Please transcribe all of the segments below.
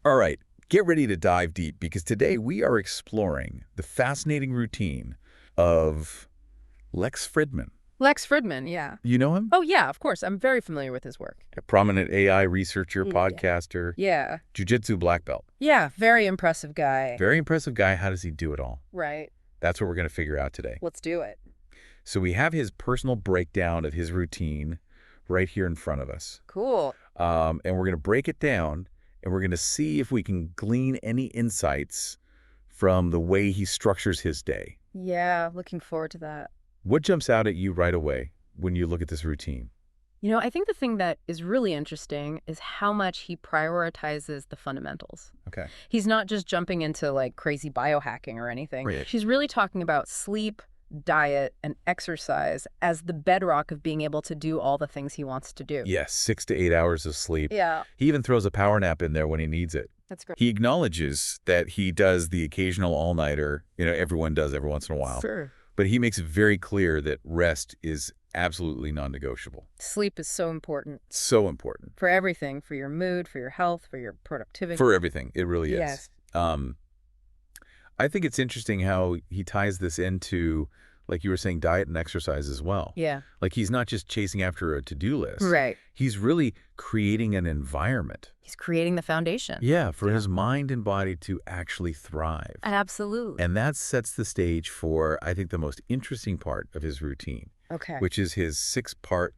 All right, get ready to dive deep because today we are exploring the fascinating routine of Lex Fridman. Lex Fridman, yeah. You know him? Oh, yeah, of course. I'm very familiar with his work. A prominent AI researcher, Yeah. podcaster, Yeah. jiu-jitsu black belt. Yeah, very impressive guy. Very impressive guy. How does he do it all? Right. That's what we're going to figure out today. Let's do it. So we have his personal breakdown of his routine right here in front of us. Cool. And we're going to break it down, and we're going to see if we can glean any insights from the way he structures his day. Yeah, looking forward to that. What jumps out at you right away when you look at this routine? You know, I think the thing that is really interesting is how much he prioritizes the fundamentals. Okay. He's not just jumping into like crazy biohacking or anything. Right. She's really talking about sleep, diet, and exercise as the bedrock of being able to do all the things he wants to do. Yes, 6 to 8 hours of sleep. Yeah, He even throws a power nap in there when he needs it. that's great. He acknowledges that he does the occasional all-nighter, everyone does every once in a while. Sure. But he makes it very clear that rest is absolutely non-negotiable. Sleep is so important So important. for everything, for your mood, for your health, for your productivity. For everything, it really is. Yes. I think it's interesting how he ties this into, like you were saying, diet and exercise as well. Yeah. Like he's not just chasing after a to-do list. Right. He's really creating an environment. He's creating the foundation. Yeah, for his mind and body to actually thrive. Absolutely. And that sets the stage for, I think, the most interesting part of his routine, Okay. which is his 6-part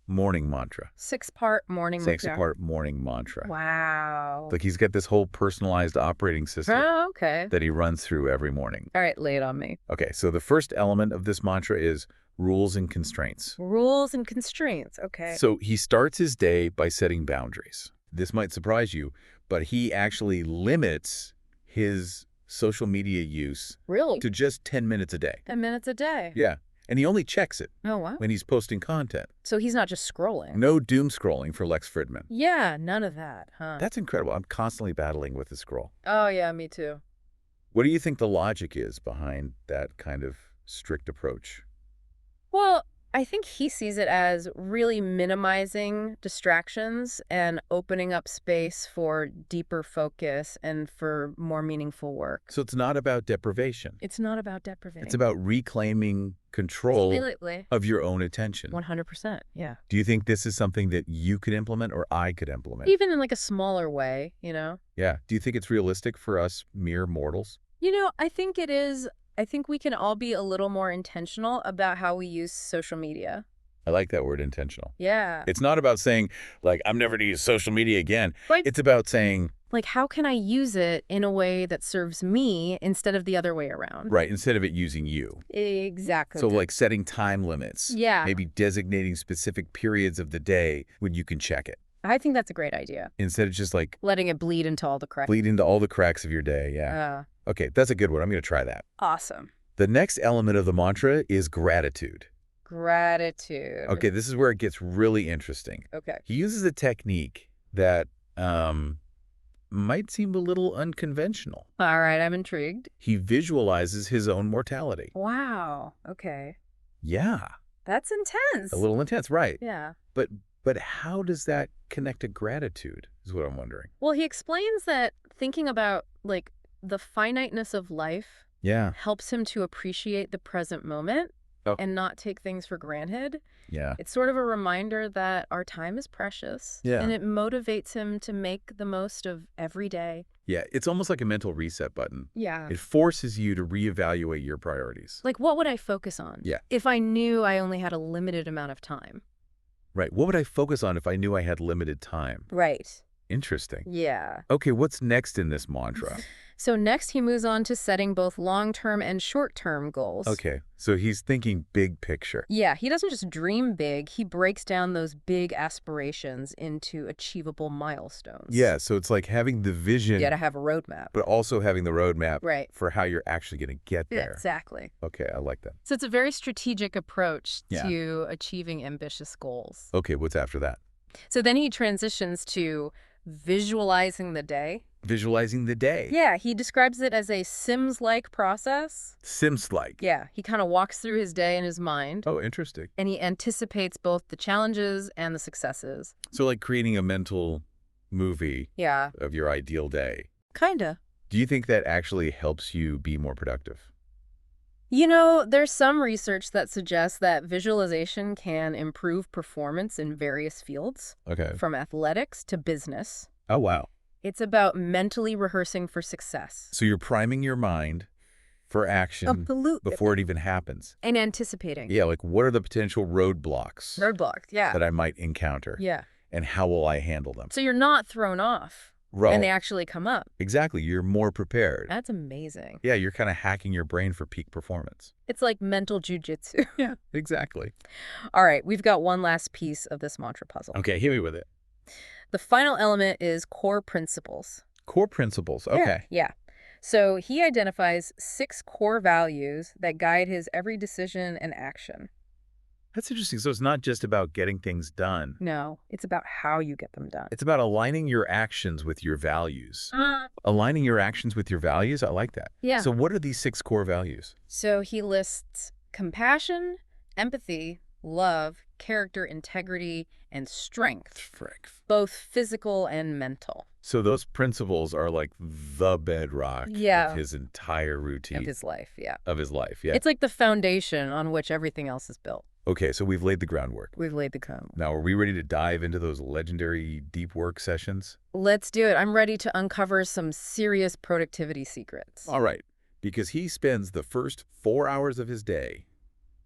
morning mantra. 6-part morning mantra. 6-part morning mantra. Wow. Like he's got this whole personalized operating system Oh, okay. that he runs through every morning. All right, lay it on me. Okay, so the first element of this mantra is rules and constraints. Rules and constraints. Okay. So he starts his day by setting boundaries. This might surprise you, but he actually limits his social media use Really? to just 10 minutes a day. 10 minutes a day. Yeah, and he only checks it Oh, wow. when he's posting content. So he's not just scrolling. No doom scrolling for Lex Fridman. Yeah, none of that, huh? That's incredible. I'm constantly battling with the scroll. Oh, yeah, me too. What do you think the logic is behind that kind of strict approach? Well, I think he sees it as really minimizing distractions and opening up space for deeper focus and for more meaningful work. So it's not about deprivation. It's not about deprivation. It's about reclaiming control Absolutely. of your own attention. 100%, yeah. Do you think this is something that you could implement or I could implement? Even in like a smaller way, you know? Yeah. Do you think it's realistic for us mere mortals? You know, I think it is. I think we can all be a little more intentional about how we use social media. I like that word, intentional. Yeah. It's not about saying, like, I'm never to use social media again. Right. It's about saying, Like, how can I use it in a way that serves me instead of the other way around? right, instead of it using you. Exactly. So like setting time limits. Yeah. Maybe designating specific periods of the day when you can check it. I think that's a great idea. Instead of just like Letting it bleed into all the cracks. bleed into all the cracks of your day. Yeah. Okay, that's a good one. I'm going to try that. Awesome. The next element of the mantra is gratitude. Gratitude. Okay, this is where it gets really interesting. Okay. He uses a technique that might seem a little unconventional. All right, I'm intrigued. He visualizes his own mortality. Wow. Okay. Yeah, That's intense. a little intense, right? Yeah. But how does that connect to gratitude is what I'm wondering. Well, he explains that thinking about, like, the finiteness of life Yeah, helps him to appreciate the present moment Oh. and not take things for granted. yeah. It's sort of a reminder that our time is precious. Yeah. And it motivates him to make the most of every day. Yeah, it's almost like a mental reset button. Yeah. It forces you to reevaluate your priorities. Like, what would I focus on? Yeah. If I knew I only had a limited amount of time. Right. What would I focus on if I knew I had limited time? Right. Interesting. Yeah. Okay, what's next in this mantra? So next he moves on to setting both long-term and short-term goals. Okay, so he's thinking big picture. Yeah, he doesn't just dream big, he breaks down those big aspirations into achievable milestones. Yeah, so it's like having the vision, You gotta have a roadmap. but also having the roadmap Right. for how you're actually going to get Yeah, there. exactly. Okay, I like that. So it's a very strategic approach Yeah. to achieving ambitious goals. Okay, what's after that? So then he transitions to visualizing the day. Visualizing the day. Yeah, he describes it as a Sims-like process. Sims-like. Yeah, he kind of walks through his day in his mind. Oh, interesting. And he anticipates both the challenges and the successes. So like creating a mental movie Yeah. of your ideal day. Kinda. Do you think that actually helps you be more productive? There's some research that suggests that visualization can improve performance in various fields, Okay. from athletics to business. Oh, wow. It's about mentally rehearsing for success. So you're priming your mind for action Absolutely. before it even happens. And anticipating. Yeah, like what are the potential roadblocks Roadblocks, yeah. that I might encounter? Yeah. And how will I handle them? So you're not thrown off Right. when they actually come up. Exactly. You're more prepared. That's amazing. Yeah, you're kind of hacking your brain for peak performance. It's like mental jujitsu. Yeah, exactly. All right, we've got one last piece of this mantra puzzle. Okay, hit me with it. The final element is core principles. Core principles. Okay. Yeah. So he identifies 6 core values that guide his every decision and action. That's interesting. So it's not just about getting things done. No, it's about how you get them done. It's about aligning your actions with your values. Aligning your actions with your values? I like that. Yeah. So what are these 6 core values? So he lists compassion, empathy, love, character, integrity, and strength, Frick. both physical and mental. So those principles are like the bedrock Yeah. of his entire routine. Of his life, yeah. Of his life, yeah. It's like the foundation on which everything else is built. Okay, so we've laid the groundwork. We've laid the groundwork. Now, are we ready to dive into those legendary deep work sessions? Let's do it. I'm ready to uncover some serious productivity secrets. All right, because he spends the first 4 hours of his day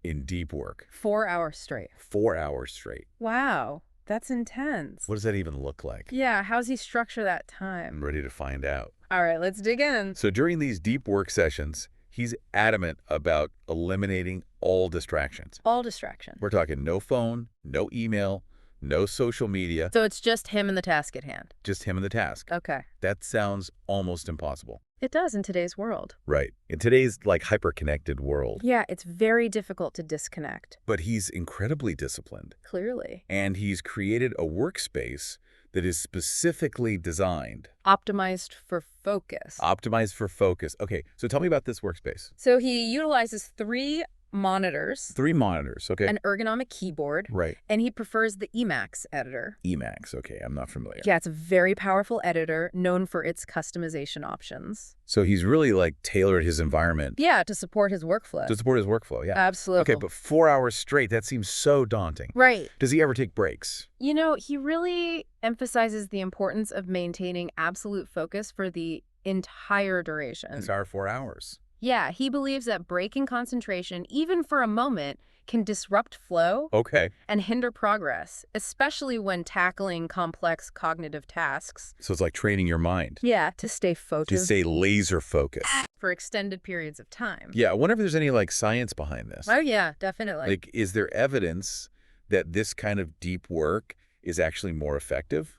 in deep work. 4 hours straight. 4 hours straight. Wow, that's intense. What does that even look like? Yeah, how's he structure that time? I'm ready to find out. All right, let's dig in. So during these deep work sessions, he's adamant about eliminating all distractions. All distraction. We're talking no phone, no email, no social media, So it's just him and the task at hand. just him and the task. Okay. That sounds almost impossible. It does in today's world. Right. In today's hyper-connected world. Yeah, it's very difficult to disconnect. But he's incredibly disciplined. Clearly. And he's created a workspace that is specifically designed, Optimized for focus. optimized for focus. Okay, so tell me about this workspace. So he utilizes 3 monitors, 3 monitors, okay? an ergonomic keyboard, Right. and he prefers the Emacs editor. Emacs, okay, I'm not familiar. Yeah, it's a very powerful editor known for its customization options. So he's really tailored his environment Yeah, to support his workflow. to support his workflow, yeah. Absolutely. Okay, but 4 hours straight, that seems so daunting. Right. Does he ever take breaks? He really emphasizes the importance of maintaining absolute focus for the entire duration. It's our 4 hours. Yeah, he believes that breaking concentration, even for a moment, can disrupt flow Okay. and hinder progress, especially when tackling complex cognitive tasks. So it's like training your mind Yeah, to stay to focused stay laser focused. for extended periods of time. Yeah, I wonder if there's any science behind this. Oh, yeah, definitely. Is there evidence that this kind of deep work is actually more effective?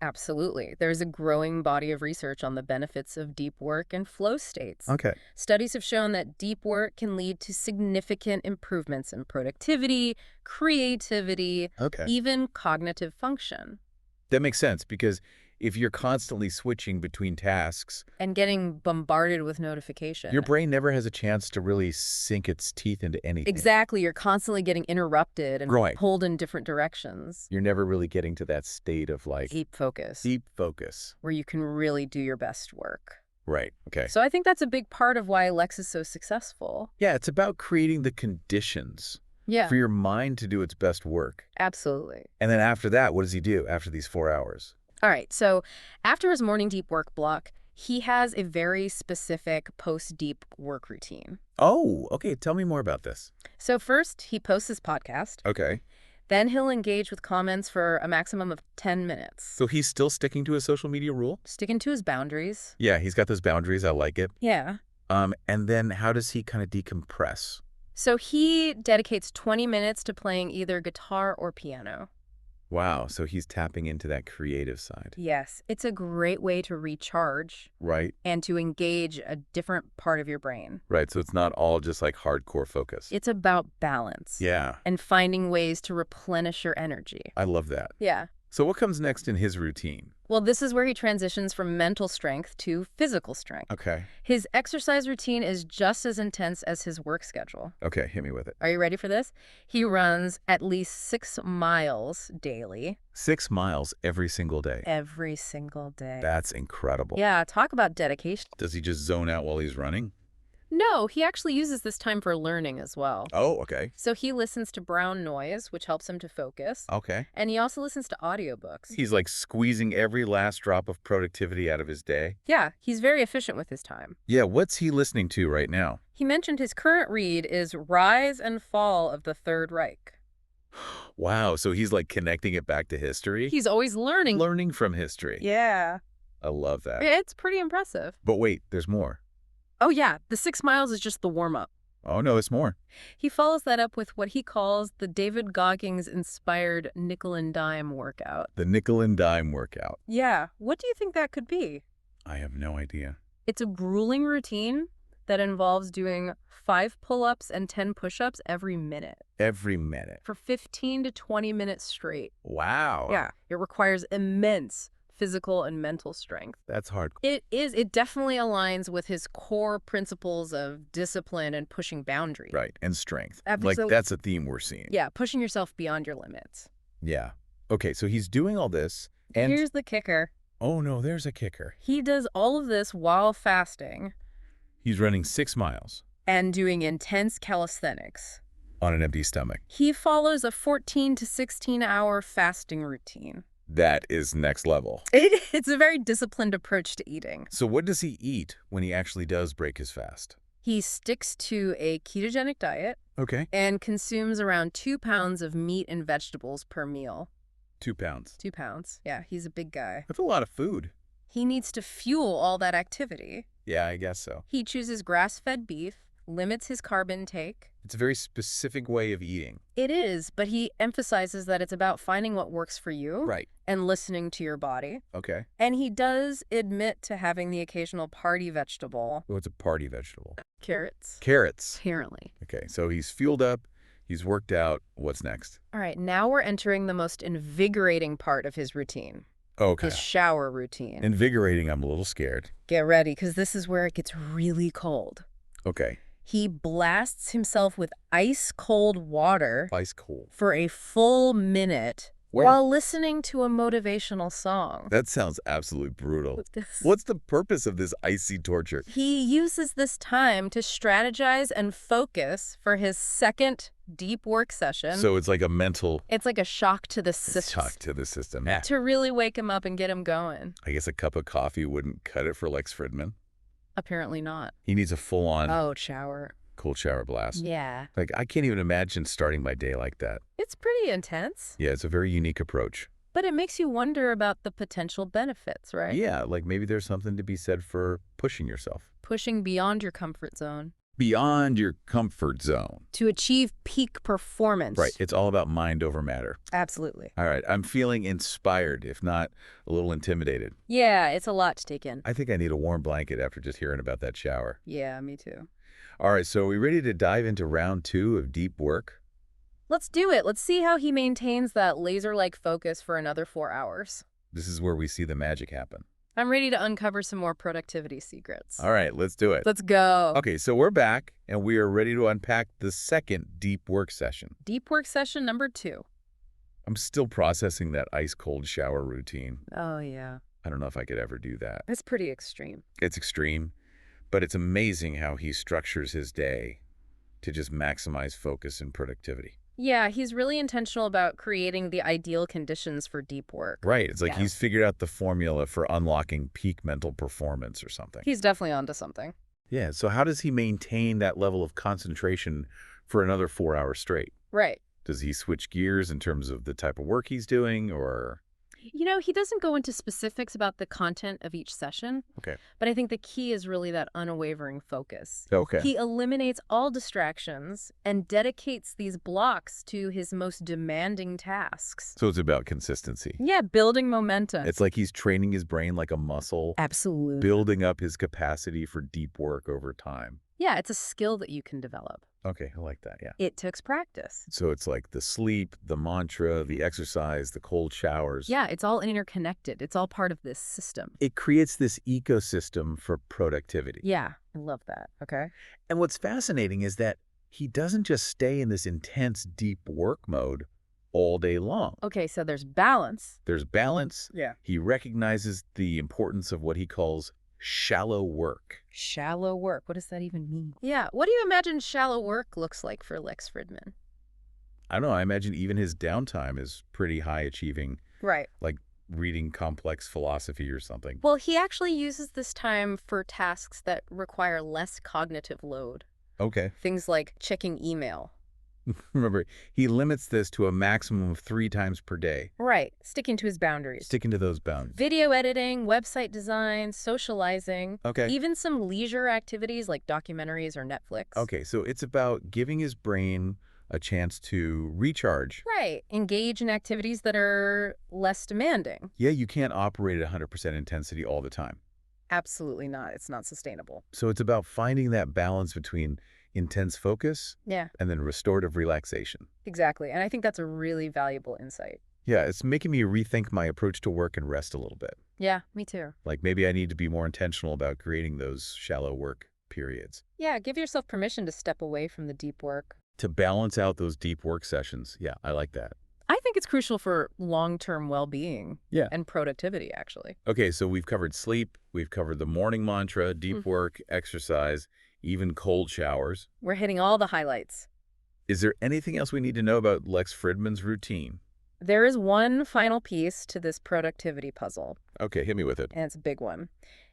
Absolutely. There's a growing body of research on the benefits of deep work and flow states. Okay. Studies have shown that deep work can lead to significant improvements in productivity, creativity, Okay. even cognitive function. That makes sense because if you're constantly switching between tasks, And getting bombarded with notification. your brain never has a chance to really sink its teeth into anything. Exactly. You're constantly getting interrupted and Right. pulled in different directions. You're never really getting to that state of Deep focus, deep focus. where you can really do your best work. Right. Okay. So I think that's a big part of why Lex is so successful. Yeah, it's about creating the conditions Yeah, for your mind to do its best work. absolutely. And then after that, what does he do after these 4 hours? All right, so after his morning deep work block, he has a very specific post-deep work routine. Oh, okay. Tell me more about this. So first, he posts his podcast. Okay. Then he'll engage with comments for a maximum of 10 minutes. So he's still sticking to his social media rule? Sticking to his boundaries. Yeah, he's got those boundaries. I like it. Yeah. And then how does he kind of decompress? So he dedicates 20 minutes to playing either guitar or piano. Wow, so he's tapping into that creative side. Yes, it's a great way to recharge Right? and to engage a different part of your brain. Right, so it's not all just hardcore focus. It's about balance. Yeah, And finding ways to replenish your energy. I love that. Yeah. So what comes next in his routine? Well, this is where he transitions from mental strength to physical strength. Okay. His exercise routine is just as intense as his work schedule. Okay, hit me with it. Are you ready for this? He runs at least 6 miles daily. 6 miles every single day. Every single day. That's incredible. Yeah, talk about dedication. Does he just zone out while he's running? No, he actually uses this time for learning as well. Oh, okay. So he listens to brown noise, which helps him to focus. Okay. And he also listens to audiobooks. He's like squeezing every last drop of productivity out of his day. Yeah, he's very efficient with his time. Yeah, what's he listening to right now? He mentioned his current read is Rise and Fall of the Third Reich. Wow, so he's like connecting it back to history? He's always learning. Learning from history. Yeah. I love that. It's pretty impressive. But wait, there's more. Oh, yeah, the 6 miles is just the warm-up. Oh, no, it's more. He follows that up with what he calls the David Goggins-inspired nickel and dime workout. The nickel and dime workout. Yeah, what do you think that could be? I have no idea. It's a grueling routine that involves doing 5 pull-ups and 10 push-ups every minute. Every minute. For 15 to 20 minutes straight. Wow. Yeah, it requires immense physical and mental strength. That's hard. It definitely aligns with his core principles of discipline and pushing boundaries. Right, and strength. Absolutely. Like, that's a theme we're seeing. Yeah, pushing yourself beyond your limits. Yeah. Okay, so he's doing all this, and... Here's the kicker. Oh, no, there's a kicker. He does all of this while fasting. He's running 6 miles. And doing intense calisthenics. On an empty stomach. He follows a 14 to 16-hour fasting routine. That is next level. It's a very disciplined approach to eating. So what does he eat when he actually does break his fast? He sticks to a ketogenic diet. Okay. And consumes around 2 pounds of meat and vegetables per meal. 2 pounds. 2 pounds. Yeah, he's a big guy. That's a lot of food. He needs to fuel all that activity. Yeah, I guess so. He chooses grass-fed beef, limits his carb intake. It's a very specific way of eating. It is, but he emphasizes that it's about finding what works for you. Right. And listening to your body. Okay. And he does admit to having the occasional party vegetable. What's a party vegetable? Carrots. Carrots. Apparently. Okay, so he's fueled up. He's worked out. What's next? All right, now we're entering the most invigorating part of his routine. Okay. His shower routine. Invigorating, I'm a little scared. Get ready, because this is where it gets really cold. Okay. He blasts himself with ice-cold water Ice cold. for a full minute while listening to a motivational song. That sounds absolutely brutal. This- What's the purpose of this icy torture? He uses this time to strategize and focus for his second deep work session. So it's like a mental It's like a shock to the system. shock to the system. To really wake him up and get him going. I guess a cup of coffee wouldn't cut it for Lex Fridman. Apparently not. He needs a full-on Oh, shower. cold shower blast. Yeah. Like, I can't even imagine starting my day like that. It's pretty intense, Yeah, it's a very unique approach. but it makes you wonder about the potential benefits, right? Yeah, like maybe there's something to be said for pushing yourself. Pushing beyond your comfort zone Beyond your comfort zone. to achieve peak performance. Right, it's all about mind over matter. Absolutely. All right, I'm feeling inspired, if not a little intimidated. Yeah, it's a lot to take in. I think I need a warm blanket after just hearing about that shower. Yeah, me too. All right, so are we ready to dive into round 2 of deep work? Let's do it. Let's see how he maintains that laser-like focus for another 4 hours. This is where we see the magic happen. I'm ready to uncover some more productivity secrets. All right, let's do it. Let's go. Okay, so we're back, and we are ready to unpack the second deep work session. Deep work session number 2. I'm still processing that ice-cold shower routine. Oh, yeah. I don't know if I could ever do that. It's pretty extreme. It's extreme, but it's amazing how he structures his day to just maximize focus and productivity. Yeah, he's really intentional about creating the ideal conditions for deep work. Right. It's like Yeah. he's figured out the formula for unlocking peak mental performance or something. He's definitely onto something. Yeah. So how does he maintain that level of concentration for another 4 hours straight? Right. Does he switch gears in terms of the type of work he's doing, or? You know, he doesn't go into specifics about the content of each session, Okay. but I think the key is really that unwavering focus. Okay. He eliminates all distractions and dedicates these blocks to his most demanding tasks. So it's about consistency. Yeah, building momentum. It's like he's training his brain like a muscle, Absolutely. building up his capacity for deep work over time. Yeah, it's a skill that you can develop. Okay, I like that, yeah. It takes practice. So it's like the sleep, the mantra, the exercise, the cold showers. Yeah, it's all interconnected. It's all part of this system. It creates this ecosystem for productivity. Yeah, I love that. Okay. And what's fascinating is that he doesn't just stay in this intense, deep work mode all day long. Okay, so there's balance. There's balance. Yeah. He recognizes the importance of what he calls shallow work. Shallow work. What does that even mean? Yeah, what do you imagine shallow work looks like for Lex Fridman? I don't know, I imagine even his downtime is pretty high achieving, Right. like reading complex philosophy or something. Well, he actually uses this time for tasks that require less cognitive load. Okay. Things like checking email. Remember, he limits this to a maximum of 3 times per day, Right, sticking to his boundaries. sticking to those bounds. Video editing, website design, socializing, Okay. even some leisure activities like documentaries or Netflix. Okay, so it's about giving his brain a chance to recharge. Right, engage in activities that are less demanding. Yeah, you can't operate at 100% intensity all the time. Absolutely not. It's not sustainable. So it's about finding that balance between intense focus Yeah, and then restorative relaxation. exactly. And I think that's a really valuable insight. Yeah, it's making me rethink my approach to work and rest a little bit. Yeah, me too. Like maybe I need to be more intentional about creating those shallow work periods. Yeah, give yourself permission to step away from the deep work. To balance out those deep work sessions. Yeah, I like that. I think it's crucial for long-term well-being Yeah. and productivity, actually. Okay, so we've covered sleep, we've covered the morning mantra, deep work, exercise, even cold showers. We're hitting all the highlights. Is there anything else we need to know about Lex Fridman's routine? There is one final piece to this productivity puzzle, Okay, hit me with it. and it's a big one.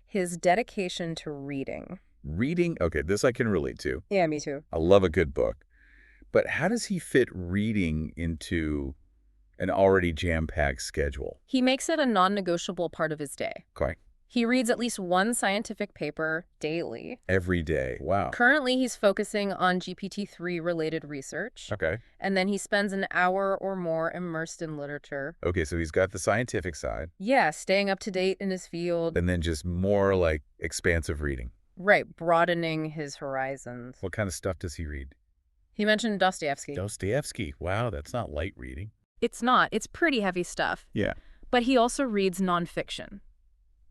His dedication to reading. Reading, okay, this I can relate to. Yeah, me too. I love a good book. But how does he fit reading into an already jam-packed schedule? He makes it a non-negotiable part of his day. Okay. He reads at least one scientific paper daily. Every day. Wow. Currently, he's focusing on GPT-3 related research, Okay. and then he spends an hour or more immersed in literature. Okay, so he's got the scientific side, Yeah, staying up to date in his field. and then just more like expansive reading. Right, broadening his horizons. What kind of stuff does he read? He mentioned Dostoevsky. Dostoevsky. Wow, that's not light reading. It's not. It's pretty heavy stuff. Yeah. But he also reads nonfiction.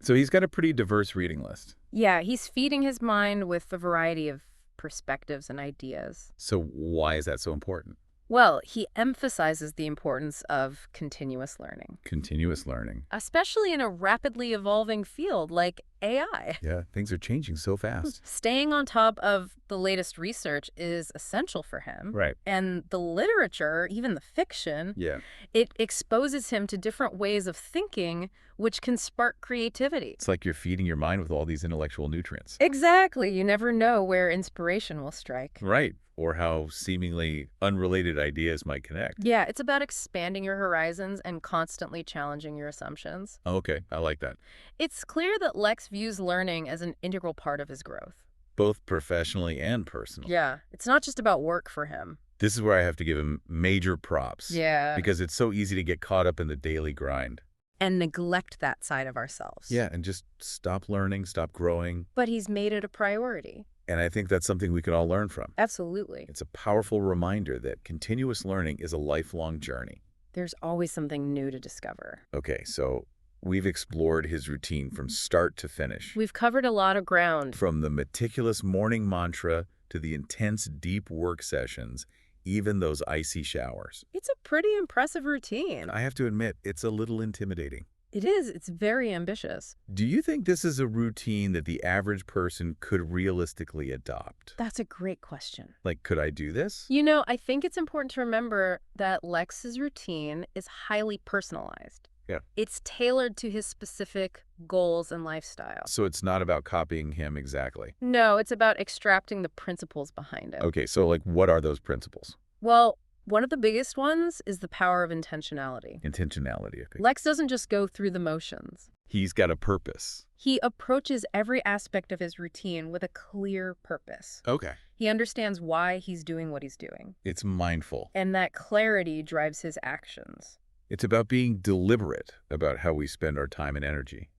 So he's got a pretty diverse reading list. Yeah, he's feeding his mind with a variety of perspectives and ideas. So why is that so important? Well, he emphasizes the importance of continuous learning, Continuous learning. especially in a rapidly evolving field like AI. Yeah, things are changing so fast. Staying on top of the latest research is essential for him. Right. And the literature, even the fiction, Yeah. it exposes him to different ways of thinking, which can spark creativity. It's like you're feeding your mind with all these intellectual nutrients. Exactly. You never know where inspiration will strike. Right. Or how seemingly unrelated ideas might connect. Yeah, it's about expanding your horizons and constantly challenging your assumptions. Okay, I like that. It's clear that Lex views learning as an integral part of his growth. Both professionally and personally. Yeah, it's not just about work for him. This is where I have to give him major props. Yeah. Because it's so easy to get caught up in the daily grind. And neglect that side of ourselves. Yeah, and just stop learning, stop growing. But he's made it a priority. And I think that's something we can all learn from. Absolutely. It's a powerful reminder that continuous learning is a lifelong journey. There's always something new to discover. Okay, so we've explored his routine from start to finish. We've covered a lot of ground. From the meticulous morning mantra to the intense deep work sessions, even those icy showers. It's a pretty impressive routine. I have to admit, it's a little intimidating. It is. It's very ambitious. Do you think this is a routine that the average person could realistically adopt? That's a great question. Like, could I do this? You know, I think it's important to remember that Lex's routine is highly personalized. Yeah. It's tailored to his specific goals and lifestyle. So it's not about copying him exactly. No, it's about extracting the principles behind it. Okay, so like what are those principles? Well, one of the biggest ones is the power of intentionality. Intentionality, okay. Lex doesn't just go through the motions. He's got a purpose. He approaches every aspect of his routine with a clear purpose. Okay. He understands why he's doing what he's doing. It's mindful. And that clarity drives his actions. It's about being deliberate about how we spend our time and energy.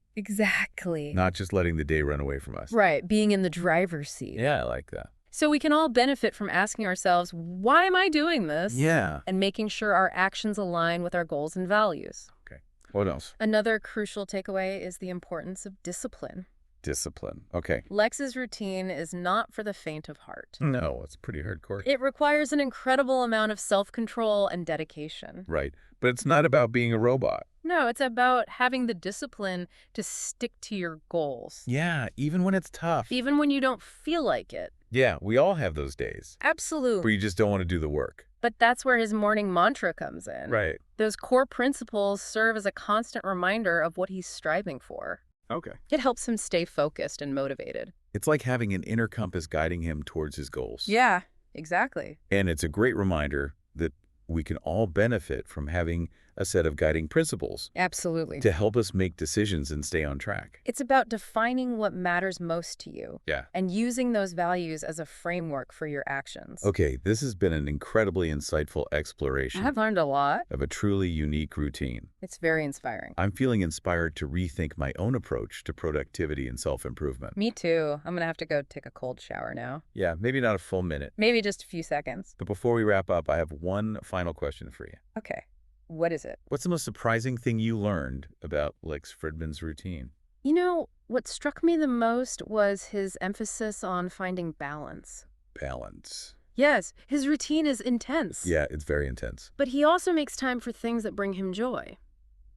Exactly. Not just letting the day run away from us. Right, being in the driver's seat. Yeah, I like that. So we can all benefit from asking ourselves, why am I doing this? Yeah. And making sure our actions align with our goals and values. Okay. What else? Another crucial takeaway is the importance of discipline. Discipline. Okay. Lex's routine is not for the faint of heart. No, it's pretty hardcore. It requires an incredible amount of self-control and dedication. Right. But it's not about being a robot. No, it's about having the discipline to stick to your goals. Yeah, even when it's tough. Even when you don't feel like it. Yeah, we all have those days. Absolutely. Where you just don't want to do the work. But that's where his morning mantra comes in. Right. Those core principles serve as a constant reminder of what he's striving for. Okay. It helps him stay focused and motivated. It's like having an inner compass guiding him towards his goals. Yeah, exactly. And it's a great reminder that we can all benefit from having a set of guiding principles Absolutely. to help us make decisions and stay on track. It's about defining what matters most to you. Yeah. And using those values as a framework for your actions. Okay, this has been an incredibly insightful exploration I've learned a lot. of a truly unique routine. It's very inspiring. I'm feeling inspired to rethink my own approach to productivity and self-improvement. Me too. I'm going to have to go take a cold shower now. Yeah, maybe not a full minute. Maybe just a few seconds. But before we wrap up, I have one final question for you. Okay. What is it? What's the most surprising thing you learned about Lex Fridman's routine? You know, what struck me the most was his emphasis on finding balance. Balance. Yes, his routine is intense. Yeah, it's very intense. But he also makes time for things that bring him joy.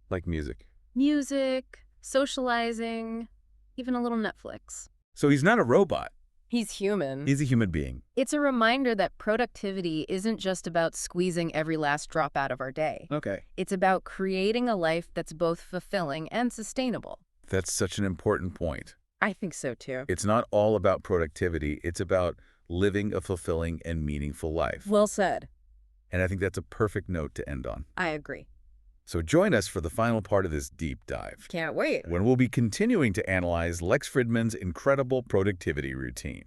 Like music. Music, socializing, even a little Netflix. So he's not a robot. He's human. He's a human being. It's a reminder that productivity isn't just about squeezing every last drop out of our day. Okay. It's about creating a life that's both fulfilling and sustainable. That's such an important point. I think so too. It's not all about productivity. It's about living a fulfilling and meaningful life. Well said. And I think that's a perfect note to end on. I agree. So join us for the final part of this deep dive, Can't wait. when we'll be continuing to analyze Lex Fridman's incredible productivity routine.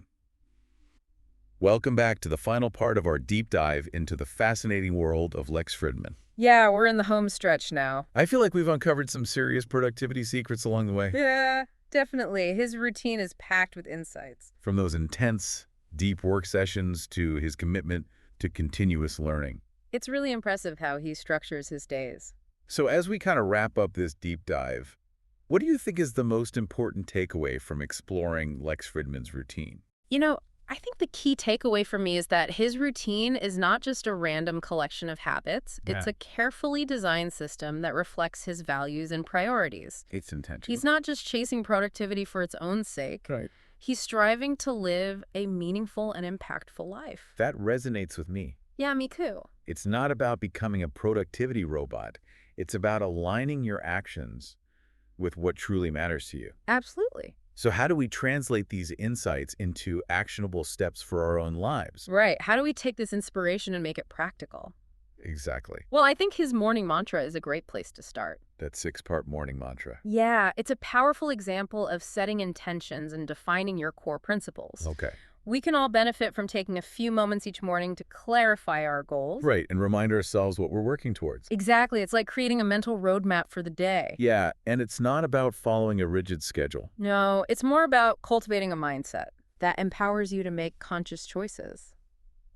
Welcome back to the final part of our deep dive into the fascinating world of Lex Fridman. Yeah, we're in the home stretch now. I feel like we've uncovered some serious productivity secrets along the way. Yeah, definitely. His routine is packed with insights. From those intense, deep work sessions to his commitment to continuous learning. It's really impressive how he structures his days. So as we kind of wrap up this deep dive, what do you think is the most important takeaway from exploring Lex Fridman's routine? You know, I think the key takeaway for me is that his routine is not just a random collection of habits. It's Yeah. a carefully designed system that reflects his values and priorities. It's intentional. He's not just chasing productivity for its own sake. Right. He's striving to live a meaningful and impactful life. That resonates with me. Yeah, me too. It's not about becoming a productivity robot. It's about aligning your actions with what truly matters to you. Absolutely. So how do we translate these insights into actionable steps for our own lives? Right. How do we take this inspiration and make it practical? Exactly. Well, I think his morning mantra is a great place to start. That 6-part morning mantra. Yeah, it's a powerful example of setting intentions and defining your core principles. Okay. We can all benefit from taking a few moments each morning to clarify our goals. Right, and remind ourselves what we're working towards. Exactly. It's like creating a mental roadmap for the day. Yeah, and it's not about following a rigid schedule. No, it's more about cultivating a mindset that empowers you to make conscious choices.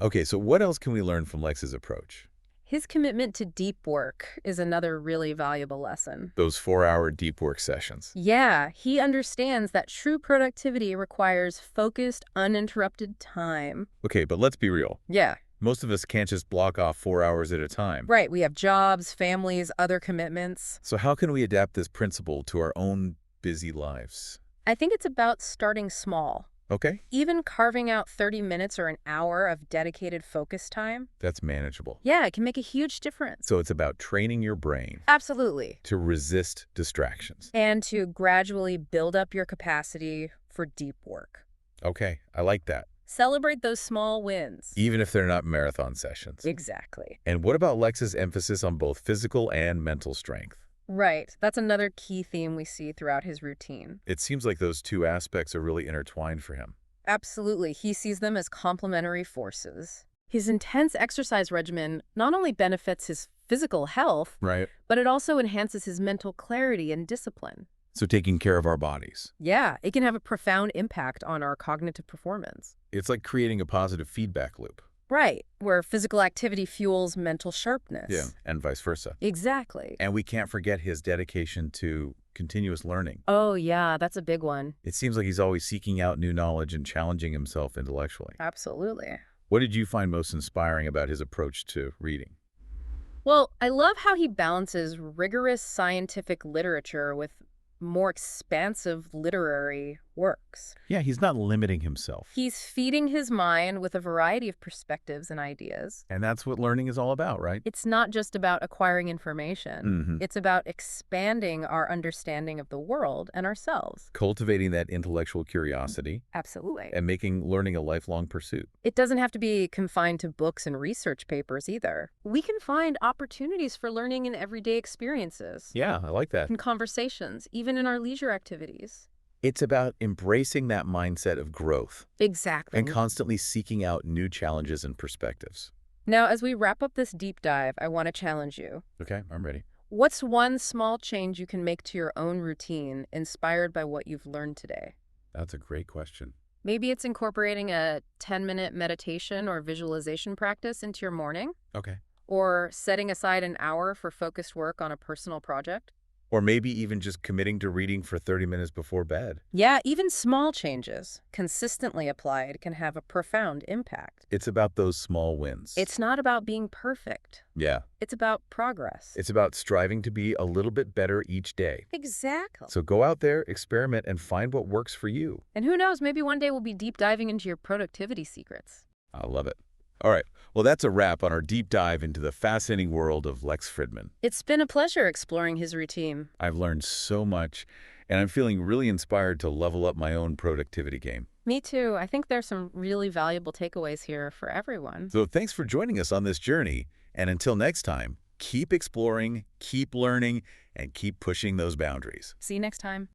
Okay, so what else can we learn from Lex's approach? His commitment to deep work is another really valuable lesson. Those 4-hour deep work sessions. Yeah, he understands that true productivity requires focused, uninterrupted time. Okay, but let's be real. Yeah. Most of us can't just block off 4 hours at a time. Right, we have jobs, families, other commitments. So how can we adapt this principle to our own busy lives? I think it's about starting small. Okay, Even carving out 30 minutes or an hour of dedicated focus time. that's manageable. Yeah, it can make a huge difference. So it's about training your brain Absolutely. to resist distractions. And to gradually build up your capacity for deep work. Okay, I like that. Celebrate those small wins. Even if they're not marathon sessions. Exactly. And what about Lex's emphasis on both physical and mental strength? Right. That's another key theme we see throughout his routine. It seems like those two aspects are really intertwined for him. Absolutely. He sees them as complementary forces. His intense exercise regimen not only benefits his physical health, Right. but it also enhances his mental clarity and discipline. So taking care of our bodies. Yeah, it can have a profound impact on our cognitive performance. It's like creating a positive feedback loop. Right, where physical activity fuels mental Yeah, sharpness. and vice versa. Exactly. And we can't forget his dedication to continuous learning. Oh, yeah, that's a big one. It seems like he's always seeking out new knowledge and challenging himself intellectually. Absolutely. What did you find most inspiring about his approach to reading? Well, I love how he balances rigorous scientific literature with more expansive literary works. Yeah, he's not limiting himself. He's feeding his mind with a variety of perspectives and ideas. And that's what learning is all about, right? It's not just about acquiring information. It's about expanding our understanding of the world and ourselves. Cultivating that intellectual curiosity Absolutely. and making learning a lifelong pursuit. It doesn't have to be confined to books and research papers either. We can find opportunities for learning in everyday experiences, Yeah, I like that. in conversations, even in our leisure activities. It's about embracing that mindset of growth Exactly. and constantly seeking out new challenges and perspectives. Now, as we wrap up this deep dive, I want to challenge you. Okay, I'm ready. What's one small change you can make to your own routine inspired by what you've learned today? That's a great question. Maybe it's incorporating a 10-minute meditation or visualization practice into your morning, Okay. or setting aside an hour for focused work on a personal project. Or maybe even just committing to reading for 30 minutes before bed. Yeah, even small changes, consistently applied, can have a profound impact. It's about those small wins. It's not about being perfect. Yeah. It's about progress. It's about striving to be a little bit better each day. Exactly. So go out there, experiment, and find what works for you. And who knows, maybe one day we'll be deep diving into your productivity secrets. I love it. All right. Well, that's a wrap on our deep dive into the fascinating world of Lex Fridman. It's been a pleasure exploring his routine. I've learned so much, and I'm feeling really inspired to level up my own productivity game. Me too. I think there's some really valuable takeaways here for everyone. So thanks for joining us on this journey. And until next time, keep exploring, keep learning, and keep pushing those boundaries. See you next time.